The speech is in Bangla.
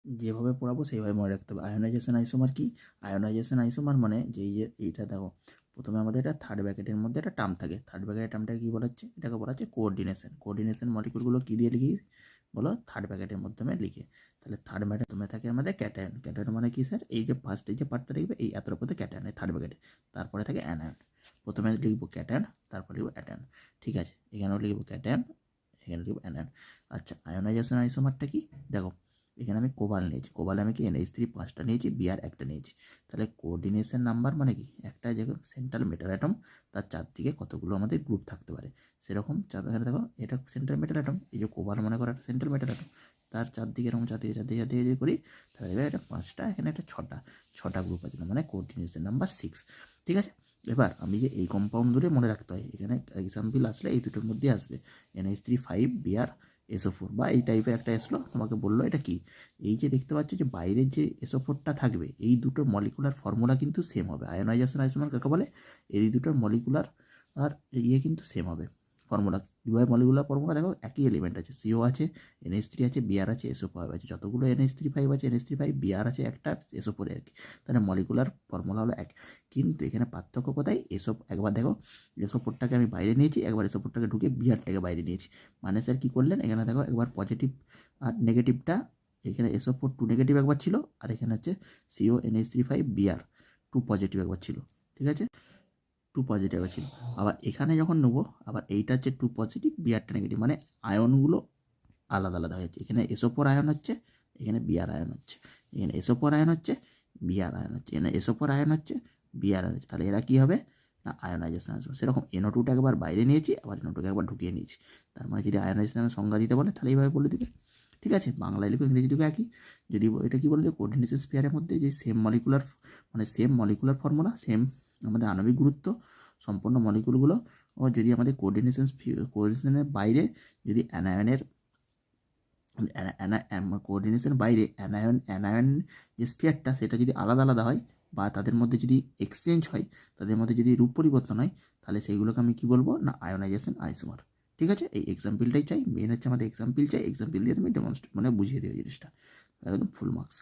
যেভাবে পড়াবো সেইভাবে মনে রাখতে হবে। আয়োনাইজেশন আইসোমার কি? আয়োনাইজেশন আইসোমার মানে যে এই যে এইটা দেখো, প্রথমে আমাদের এটা থার্ড ব্র্যাকেটের মধ্যে একটা টার্ম থাকে। থার্ড ব্র্যাকেটের টার্মটা কি বলা হচ্ছে? এটাকে বলা হচ্ছে কোঅর্ডিনেশন। কোঅর্ডিনেশন মলিকুলগুলো কী দিয়ে লিখি বলো? থার্ড ব্র্যাকেটের মাধ্যমে লিখে। তাহলে থার্ড ব্র্যাকেটের মাধ্যমে থাকে আমাদের ক্যাটায়ন। ক্যাটায়ন মানে কি স্যার? এই যে ফার্স্ট এই যে পার্টটা দেখবে, এই এতটার মধ্যে ক্যাটায়ন, থার্ড ব্র্যাকেটে। তারপরে থাকে অ্যানায়ন। প্রথমে লিখবো ক্যাটায়ন, তারপরে লিখবো অ্যাটায়ন। ঠিক আছে, এখানেও লিখবো ক্যাটায়ন, এখানে লিখবো অ্যানায়ন। আচ্ছা, আয়োনাইজেশন আইসোমারটা কি? দেখো, এখানে আমি কোবাল নিয়েছি। কোবালে আমি কি NH3 5টা নিয়েছি, বিআর একটা নিয়েছি। তাহলে কোঅর্ডিনেশন নাম্বার মানে কি? একটা যেমন সেন্ট্রাল মেটাল অ্যাটম, তার চারদিকে কতগুলো আমাদের গ্রুপ থাকতে পারে, সেরকম এখানে দেখো এটা সেন্ট্রাল মেটাল অ্যাটম। এই যে কোবাল মনে করো একটা সেন্ট্রাল মেটাল অ্যাটম, তার চারদিকে এরকম চারদিকে চারদিকে চারদিকে যদি করি, তাহলে দেখবে এটা 5টা, এখানে একটা 6টা গ্রুপ আছে, মানে কোঅর্ডিনেশন নাম্বার 6। ঠিক আছে, এবার আমি যে এই কম্পাউন্ড ধরে মনে রাখতে হয়, এখানে এক্সাম্পল আসলে এই দুটোর মধ্যে আসবে NH3 5 বিআর SO4 বা এই টাইপের একটা আসলো, তোমাকে বললো এটা কি। এই যে দেখতে পাচ্ছ যে বাইরের যে SO4টা থাকবে, এই দুটোর মলিকুলার ফর্মুলা কিন্তু সেম হবে। আয়োনাইজেশন আইসোমার কাকে বলে? এই দুটোর মলিকুলার আর কিন্তু সেম হবে ফর্মুলা। কীভাবে মলিকুলার ফর্মুলা? দেখো, একই এলিমেন্ট আছে, CO আছে, NH3 আছে, বিআর আছে, SO5 আছে। যতগুলো NH3 5 আছে, NH3 5 বিআর আছে একটা, SO4 আর কি। তাহলে মলিকুলার ফর্মুলা হলো এক। কিন্তু এখানে পার্থক্য কোথায়? একবার দেখো, SO4টাকে আমি বাইরে নিয়েছি, একবার SO4টাকে ঢুকে বিআরটাকে বাইরে নিয়েছি। মানে স্যার কী করলেন? এখানে দেখো, একবার পজিটিভ আর নেগেটিভটা, এখানে SO4 2 নেগেটিভ একবার ছিল, আর এখানে হচ্ছে CONH3 5 বিআর 2 পজিটিভ একবার ছিল। ঠিক আছে, 2 পজিটিভ একবার ছিল। আবার এখানে যখন নেবো, আবার এইটা হচ্ছে 2 পজিটিভ, বিআরটা নেগেটিভ, মানে আয়নগুলো আলাদা আলাদা হয়েছে। এখানে SO4 আয়ন হচ্ছে, এখানে বিআর আয়ন হচ্ছে। এখানে SO4 আয়ন হচ্ছে, বিআর আয়ন হচ্ছে। এখানে SO4 আয়ন হচ্ছে, বিআর আয়ন হচ্ছে। তাহলে এরা কী হবে না? আয়োনাইজেশন আসবে। সেরকম NO2টা একবার বাইরে নিয়েছি, আবার NO2কে একবার ঢুকিয়ে নিয়েছি। তার মানে যদি আয়োনাইজেশনের সংজ্ঞা দিতে বলে, তাহলে এইভাবে বলে দিবে। ঠিক আছে, বাংলায় লিখো, ইংরেজি লিখো একই। যদি এটা কি বলে যে কোঅর্ডিনেশন স্পেয়ারের মধ্যে যে সেম মলিকুলার ফর্মুলা, সেম আমাদের আণবিক গুরুত্ব সম্পন্ন মলিকুলগুলো, ও যদি আমাদের কোঅর্ডিনেশনের বাইরে যদি কোঅর্ডিনেশনের বাইরে অ্যানায়ন যে স্পিয়ারটা, সেটা যদি আলাদা আলাদা হয়, বা তাদের মধ্যে যদি এক্সচেঞ্জ হয়, তাদের মধ্যে যদি রূপ পরিবর্তন হয়, তাহলে সেইগুলোকে আমি কি বলবো না? Ionisation isomer. ঠিক আছে, এই এক্সাম্পলটাই চাই, মেন হচ্ছে আমাদের এক্সাম্পল চাই। এক্সাম্পল দিয়ে তুমি বুঝিয়ে দেবে জিনিসটা, একদম ফুল মার্কস।